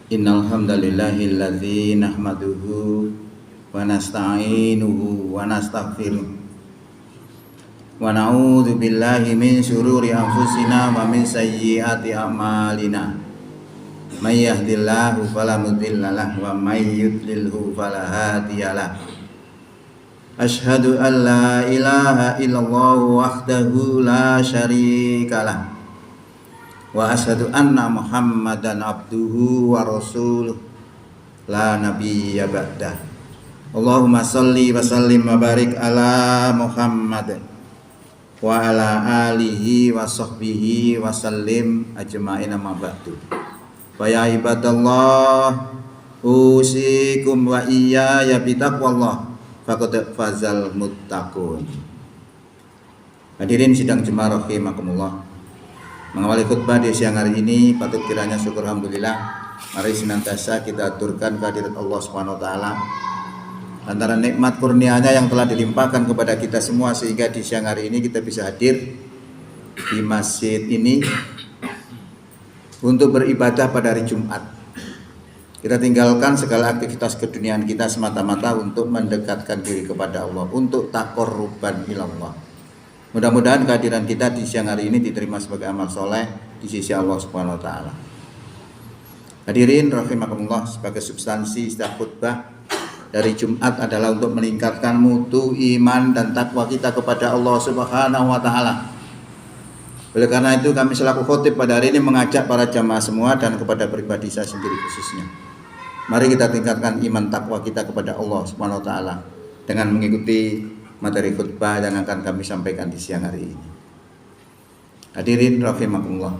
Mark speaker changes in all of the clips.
Speaker 1: Innal hamdalillahilladzi nahmaduhu wa nasta'inuhu wa nastaghfiruh wa na'udzu billahi min syururi anfusina wa min sayyiati a'malina. May yahdihillahu fala mudhillalah wa may yudlilhu fala hadiyalah. Asyhadu an la ilaha illallah wahdahu la syarikalah wa asyhadu anna Muhammadan abduhu wa rasuluh la nabiyya ba'dah. Allahumma shalli wa sallim wa barik ala Muhammad wa ala alihi wa sahbihi wa sallim ajma'in amma ba'du. Wa ya ibadallah usikum wa iyaya bitaqwallah faqad fazal muttaqun. Hadirin sidang jemaah rahimakumullah. Mengawali khutbah di siang hari ini, patut kiranya syukur alhamdulillah. Mari senantiasa kita aturkan kehadirat Allah Subhanahu wa taala antara nikmat kurnia-Nya yang telah dilimpahkan kepada kita semua sehingga di siang hari ini kita bisa hadir di masjid ini untuk beribadah pada hari Jumat. Kita tinggalkan segala aktivitas keduniaan kita semata-mata untuk mendekatkan diri kepada Allah, untuk taqarruban ilallah. Mudah-mudahan kehadiran kita di siang hari ini diterima sebagai amal soleh di sisi Allah Subhanahu wa taala. Hadirin rahimakumullah, sebagai substansi setiap khutbah dari Jumat adalah untuk meningkatkan mutu iman dan takwa kita kepada Allah Subhanahu wa taala. Oleh karena itu kami selaku khotib pada hari ini mengajak para jamaah semua dan kepada pribadi saya sendiri khususnya. Mari kita tingkatkan iman takwa kita kepada Allah Subhanahu wa taala dengan mengikuti materi khutbah yang akan kami sampaikan di siang hari ini. Hadirin rahimakumullah.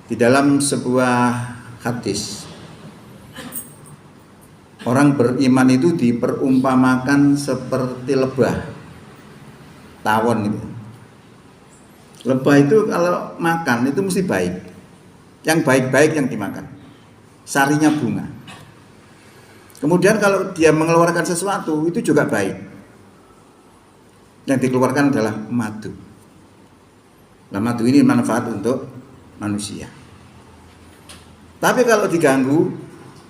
Speaker 1: Di dalam sebuah hadis, orang beriman itu diperumpamakan seperti lebah tawon itu. Lebah itu kalau makan itu mesti baik. Yang baik-baik yang dimakan. Sarinya bunga. Kemudian kalau dia mengeluarkan sesuatu itu juga baik. Yang dikeluarkan adalah madu. Nah, madu ini manfaat untuk manusia. Tapi kalau diganggu,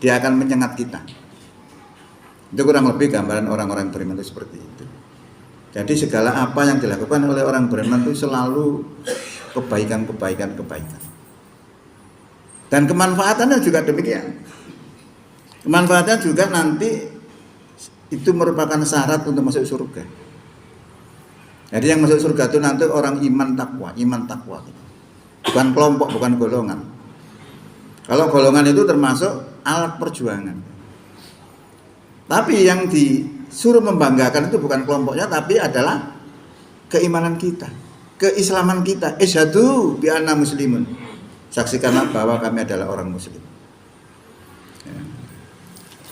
Speaker 1: dia akan menyengat kita. Itu kurang lebih gambaran orang-orang beriman itu seperti itu. Jadi segala apa yang dilakukan oleh orang beriman itu selalu kebaikan. Dan kemanfaatannya juga demikian. Kemanfaatannya juga nanti itu merupakan syarat untuk masuk surga. Jadi yang masuk surga itu nanti orang iman takwa. Bukan kelompok, bukan golongan. Kalau golongan itu termasuk alat perjuangan. Tapi yang disuruh membanggakan itu bukan kelompoknya, tapi adalah keimanan kita, keislaman kita. Isyhadu bi anna muslimun. Saksikanlah bahwa kami adalah orang muslim.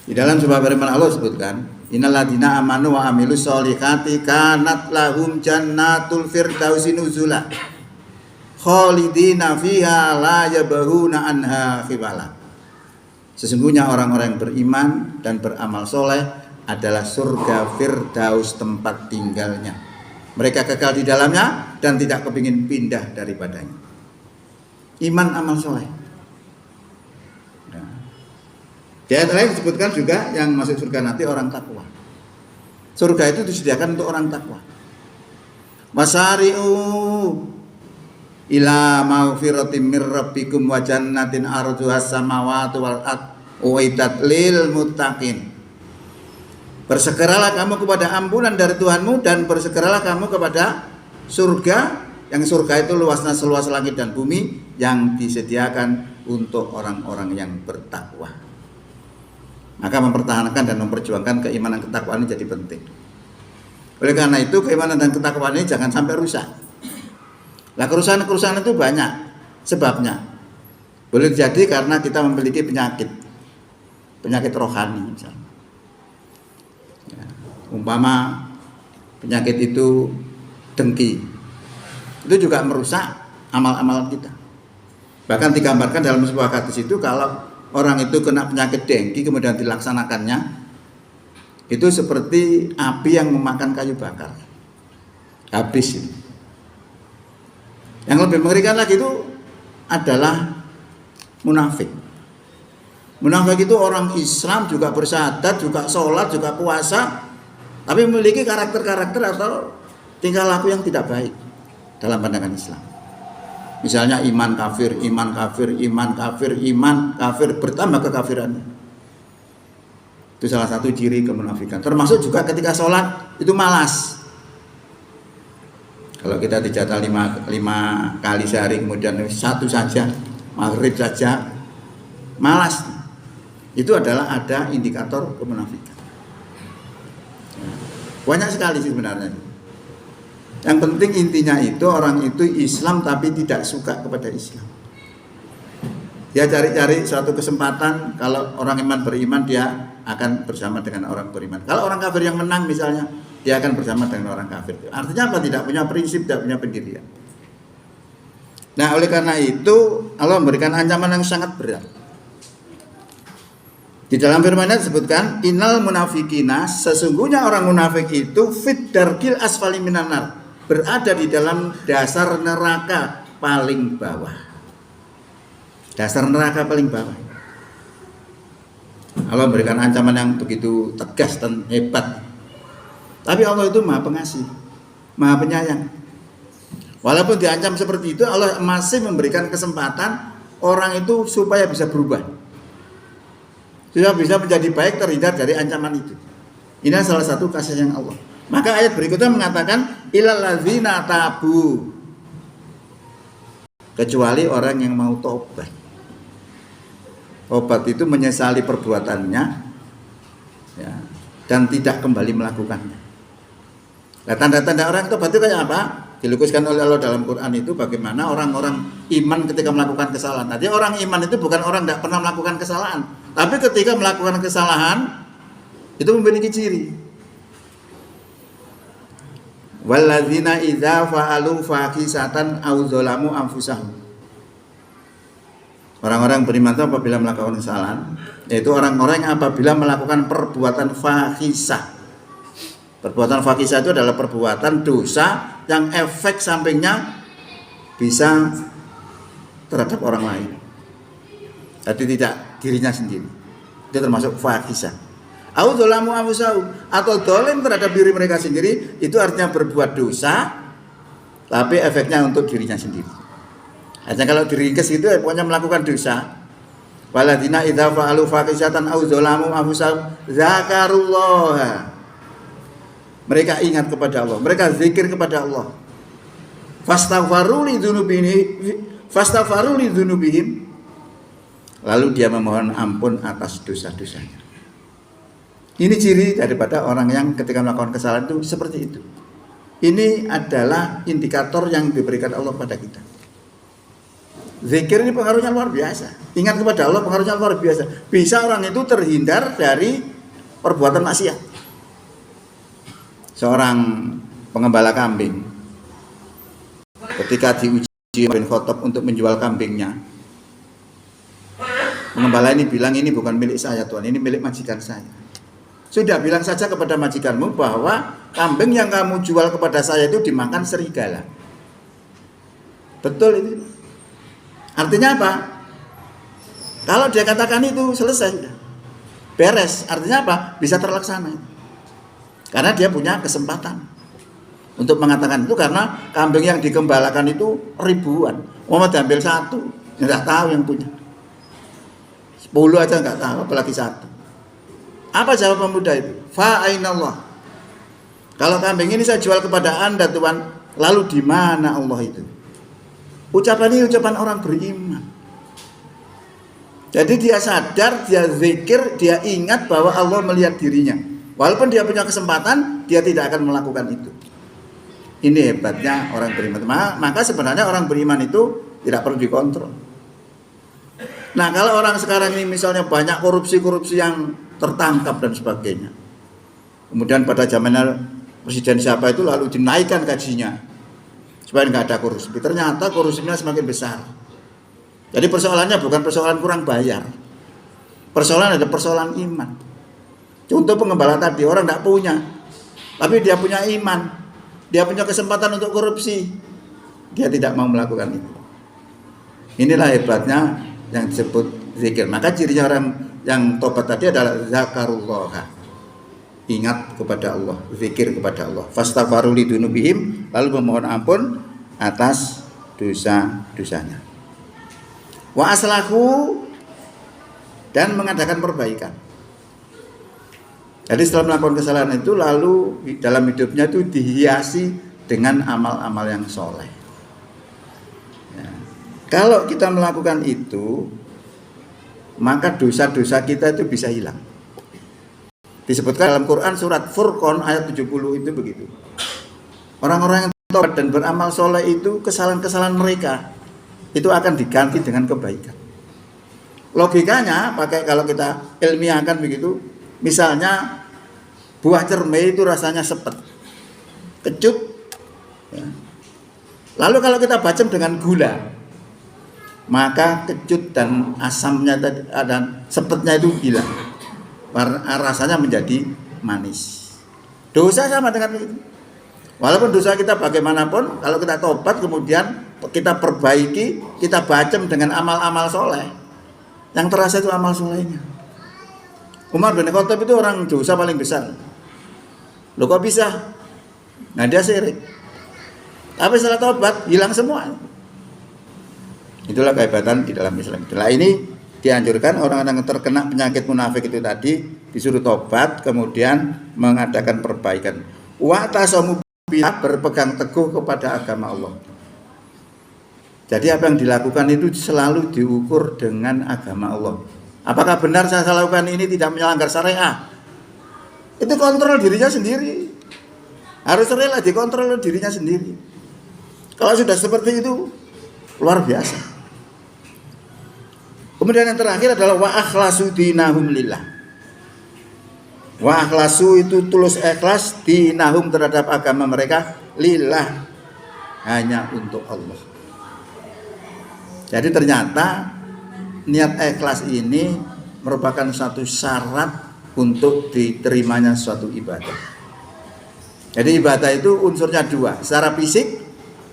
Speaker 1: Di dalam sebuah firman Allah sebutkan, innalladzina amanu wa amilus sholihati kanat lahum jannatul firdausi nuzula khalidina fiha la yabghuna anha khiwala. Sesungguhnya orang-orang yang beriman dan beramal soleh adalah surga firdaus tempat tinggalnya. Mereka kekal di dalamnya dan tidak kepingin pindah daripadanya. Iman amal soleh. Di ayat lain disebutkan juga yang masuk surga nanti orang takwa. Surga itu disediakan untuk orang takwa. Wasari'u ila maghfiratin mir rabbikum wa jannatin arduhas samawati wal ardh uiddat lil muttaqin. Bersegeralah kamu kepada ampunan dari Tuhanmu dan bersegeralah kamu kepada surga, yang surga itu luasnya seluas langit dan bumi, yang disediakan untuk orang-orang yang bertakwa. Maka mempertahankan dan memperjuangkan keimanan ketakwaan ini jadi penting. Oleh karena itu keimanan dan ketakwaan ini jangan sampai rusak. Nah, kerusakan itu banyak sebabnya. Boleh jadi karena kita memiliki penyakit rohani misalnya. Ya, umpama penyakit itu dengki, itu juga merusak amal-amal kita. Bahkan digambarkan dalam sebuah hadis itu kalau orang itu kena penyakit dengki kemudian dilaksanakannya, itu seperti api yang memakan kayu bakar. Habis itu. Yang lebih mengerikan lagi itu adalah munafik. Munafik itu orang Islam, juga bersyahadat, juga sholat, juga puasa, tapi memiliki karakter-karakter atau tingkah laku yang tidak baik dalam pandangan Islam. Misalnya iman kafir, iman kafir, iman kafir, iman kafir, bertambah kekafirannya. Itu salah satu ciri kemunafikan. Termasuk juga ketika sholat itu malas. Kalau kita dijatah 5 kali sehari, kemudian satu saja, maghrib saja, malas. Itu adalah ada indikator kemunafikan. Banyak sekali sih sebenarnya. Yang penting intinya itu orang itu Islam tapi tidak suka kepada Islam. Dia cari-cari suatu kesempatan, kalau orang iman beriman dia akan bersama dengan orang beriman. Kalau orang kafir yang menang misalnya, dia akan bersama dengan orang kafir. Artinya apa? Tidak punya prinsip, tidak punya pendirian. Nah, oleh karena itu Allah memberikan ancaman yang sangat berat. Di dalam firman-Nya disebutkan, innal munafikina, sesungguhnya orang munafik itu fit darkil asfali minan nar, berada di dalam dasar neraka paling bawah. Dasar neraka paling bawah. Allah memberikan ancaman yang begitu tegas dan hebat. Tapi Allah itu Maha Pengasih, Maha Penyayang. Walaupun diancam seperti itu, Allah masih memberikan kesempatan orang itu supaya bisa berubah. Sudah bisa menjadi baik, terhindar dari ancaman itu. Ini salah satu kasih sayang Allah. Maka ayat berikutnya mengatakan ilal ladzina tabu, kecuali orang yang mau tobat. Tobat itu menyesali perbuatannya, ya, dan tidak kembali melakukannya. Nah, tanda-tanda orang tobat itu kayak apa? Dilukiskan oleh Allah dalam Quran itu bagaimana orang-orang iman ketika melakukan kesalahan. Jadi orang iman itu bukan orang tidak pernah melakukan kesalahan, tapi ketika melakukan kesalahan itu memiliki ciri. Walladzina idza fa'alu fahisatan aw zalamu anfusahum. Orang-orang beriman itu apabila melakukan kesalahan, yaitu orang-orang yang apabila melakukan perbuatan fahisah. Perbuatan fahisah itu adalah perbuatan dosa yang efek sampingnya bisa terhadap orang lain. Jadi tidak dirinya sendiri. Itu termasuk fahisah. Au dzalamu anfusahum, atau dolim terhadap diri mereka sendiri, itu artinya berbuat dosa tapi efeknya untuk dirinya sendiri. Hanya kalau diringkes itu pokoknya melakukan dosa. Waladina idza fa'alu fahisatan au dzalamu anfusahum zakarullaha. Mereka ingat kepada Allah, mereka zikir kepada Allah. Fastaghfaru li dzunubihim. Lalu dia memohon ampun atas dosa-dosanya. Ini ciri daripada orang yang ketika melakukan kesalahan itu seperti itu. Ini adalah indikator yang diberikan Allah pada kita. Zikir ini pengaruhnya luar biasa. Ingat kepada Allah pengaruhnya luar biasa. Bisa orang itu terhindar dari perbuatan maksiat. Seorang pengembala kambing ketika diuji bin Khattab untuk menjual kambingnya, pengembala ini bilang, ini bukan milik saya Tuhan, ini milik majikan saya. Sudah, bilang saja kepada majikanmu bahwa kambing yang kamu jual kepada saya itu dimakan serigala. Betul itu. Artinya apa? Kalau dia katakan itu selesai, beres. Artinya apa? Bisa terlaksana. Karena dia punya kesempatan untuk mengatakan itu, karena kambing yang digembalakan itu ribuan. Mau diambil satu, nggak tahu yang punya. 10 aja nggak tahu, apalagi satu. Apa jawab pemuda itu? Fa'ainallah. Kalau kambing ini saya jual kepada Anda Tuhan, lalu di mana Allah itu? Ucapan ini ucapan orang beriman. Jadi dia sadar, dia zikir, dia ingat bahwa Allah melihat dirinya. Walaupun dia punya kesempatan, dia tidak akan melakukan itu. Ini hebatnya orang beriman. Maka sebenarnya orang beriman itu tidak perlu dikontrol. Nah, kalau orang sekarang ini misalnya banyak korupsi-korupsi yang tertangkap dan sebagainya. Kemudian pada zamannya presiden siapa itu lalu dinaikkan gajinya supaya nggak ada korupsi. Ternyata korupsinya semakin besar. Jadi persoalannya bukan persoalan kurang bayar. Persoalan ada persoalan iman. Contoh pengembala tadi, orang tidak punya, tapi dia punya iman, dia punya kesempatan untuk korupsi, dia tidak mau melakukan itu. Inilah hebatnya yang disebut zikir. Maka cirinya orang yang tobat tadi adalah zakarullah, ingat kepada Allah, zikir kepada Allah. Fastaghfaru lidunubihim, lalu memohon ampun atas dosa-dosanya. Wa aslahu, dan mengadakan perbaikan. Jadi setelah melakukan kesalahan itu, lalu dalam hidupnya itu dihiasi dengan amal-amal yang soleh. Ya. Kalau kita melakukan itu, maka dosa-dosa kita itu bisa hilang. Disebutkan dalam Quran surat Furqan ayat 70 itu begitu. Orang-orang yang tobat dan beramal soleh itu, kesalahan-kesalahan mereka itu akan diganti dengan kebaikan. Logikanya pakai, kalau kita ilmiahkan begitu, misalnya buah cermai itu rasanya sepet, kecut, ya. Lalu kalau kita bacem dengan gula, maka kecut dan asamnya dan sepetnya itu hilang, rasanya menjadi manis. Dosa sama dengan itu. Walaupun dosa kita bagaimanapun, kalau kita tobat kemudian kita perbaiki, kita bacem dengan amal-amal soleh, yang terasa itu amal solehnya. Umar bin Khattab itu orang dosa paling besar. Loh kok bisa? Nah dia syirik. Tapi setelah tobat hilang semua. Itulah kehebatan di dalam Islam. Itulah ini dianjurkan orang-orang yang terkena penyakit munafik itu tadi disuruh tobat, kemudian mengadakan perbaikan. Wa tasamu biha, berpegang teguh kepada agama Allah. Jadi apa yang dilakukan itu selalu diukur dengan agama Allah. Apakah benar saya lakukan ini tidak melanggar syariah? Itu kontrol dirinya sendiri. Harus rela dikontrol oleh dirinya sendiri. Kalau sudah seperti itu, luar biasa. Kemudian yang terakhir adalah wa akhlasu dinahum lillah. Wa akhlasu itu tulus ikhlas dinahum terhadap agama mereka lillah, hanya untuk Allah. Jadi ternyata niat ikhlas ini merupakan satu syarat untuk diterimanya suatu ibadah. Jadi ibadah itu unsurnya dua, secara fisik,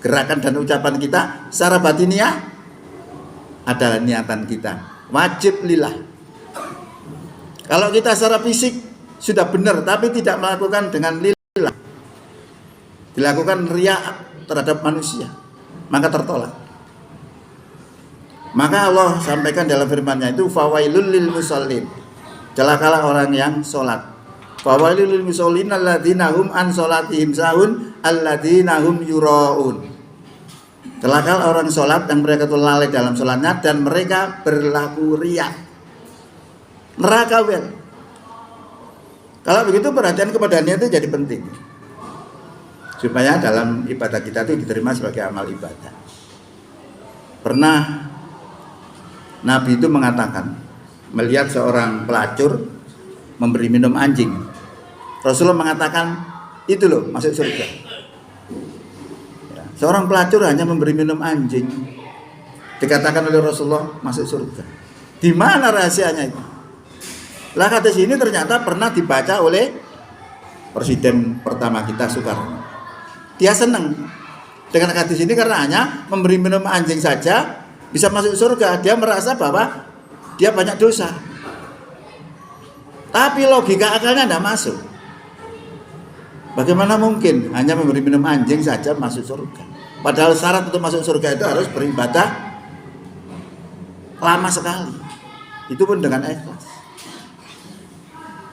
Speaker 1: gerakan dan ucapan kita, secara batiniah adalah niatan kita, wajib lillah. Kalau kita secara fisik sudah benar tapi tidak melakukan dengan lillah, dilakukan riya terhadap manusia, maka tertolak. Maka Allah sampaikan dalam firman-Nya itu fawailul lil musallin, celakalah orang yang sholat. Fawailul lil musallin alladzina hum an sholatihim sahun alladzina hum yuraun. Celakalah orang sholat yang mereka itu lalai dalam sholatnya dan mereka berlaku riya. Neraka wel. Kalau begitu perhatian kepada niat itu jadi penting, supaya dalam ibadah kita itu diterima sebagai amal ibadah. Pernah Nabi itu mengatakan melihat seorang pelacur memberi minum anjing. Rasulullah mengatakan itu loh masuk surga. Ya, seorang pelacur hanya memberi minum anjing, dikatakan oleh Rasulullah masuk surga. Di mana rahasianya itu? Lah kata sini ternyata pernah dibaca oleh presiden pertama kita Soekarno. Dia senang dengan hadis ini karena hanya memberi minum anjing saja bisa masuk surga. Dia merasa bahwa dia banyak dosa. Tapi logika akalnya tidak masuk. Bagaimana mungkin hanya memberi minum anjing saja masuk surga? Padahal syarat untuk masuk surga itu harus beribadah lama sekali. Itu pun dengan ikhlas.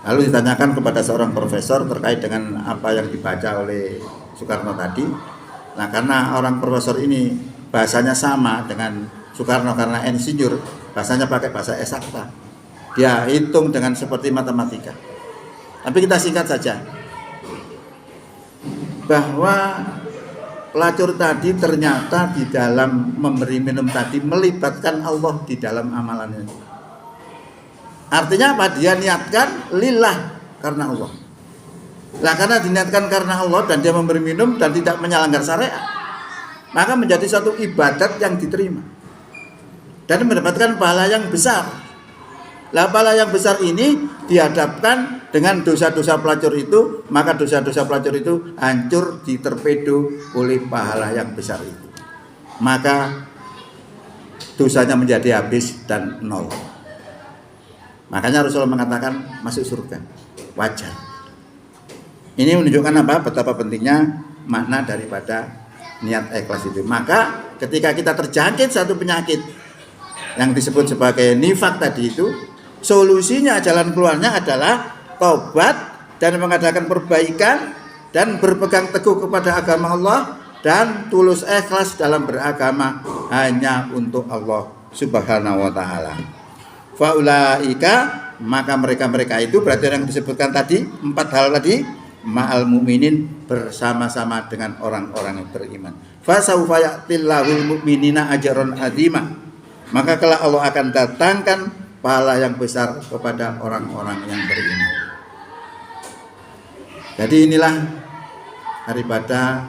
Speaker 1: Lalu ditanyakan kepada seorang profesor terkait dengan apa yang dibaca oleh Soekarno tadi. Nah, karena orang profesor ini bahasanya sama dengan Soekarno karena insinyur, bahasanya pakai bahasa eksakta. Dia hitung dengan seperti matematika. Tapi kita singkat saja, bahwa pelacur tadi ternyata di dalam memberi minum tadi melibatkan Allah di dalam amalannya. Artinya apa? Dia niatkan lillah, karena Allah. Nah, karena diniatkan karena Allah dan dia memberi minum dan tidak menyalahkan syariat, maka menjadi suatu ibadat yang diterima dan mendapatkan pahala yang besar. Lah pahala yang besar ini dihadapkan dengan dosa-dosa pelacur itu, maka dosa-dosa pelacur itu hancur diterpedo oleh pahala yang besar itu. Maka dosanya menjadi habis dan nol. Makanya Rasulullah mengatakan masuk surga, wajar. Ini menunjukkan apa? Betapa pentingnya makna daripada niat ikhlas itu. Maka ketika kita terjangkit satu penyakit yang disebut sebagai nifak tadi itu, solusinya, jalan keluarnya adalah tobat dan mengadakan perbaikan dan berpegang teguh kepada agama Allah dan tulus ikhlas dalam beragama hanya untuk Allah Subhanahu wa taala. Faulaika, maka mereka itu berarti yang disebutkan tadi, 4 hal tadi, ma'al mu'minin, bersama-sama dengan orang-orang yang beriman. Fasaufa ya'tillahul mu'minina ajran azima, maka kelak Allah akan datangkan pahala yang besar kepada orang-orang yang beriman. Jadi inilah daripada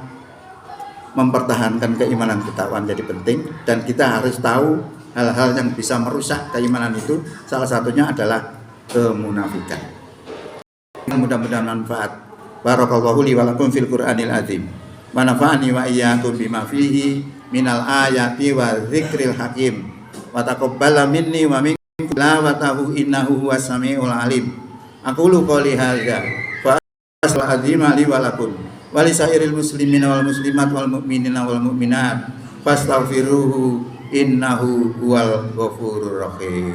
Speaker 1: mempertahankan keimanan ketakwaan jadi penting, dan kita harus tahu hal-hal yang bisa merusak keimanan itu. Salah satunya adalah kemunafikan. Mudah-mudahan manfaat. Barakallahu li wa lakum fil Qur'anil azim. Wa nafa'ani wa iyyakum bima fihi minal ayati wa dzikril hakim. Wa taqabbala minni wa minkum tilawatahu innahu huwas samiul alim. Aqulu qouli hadza fa asal azima li wa lakum wa li sairil muslimina wal muslimat wal mu'minina wal mu'minat fastaghfiruhu innahu huwal ghafurur rahim.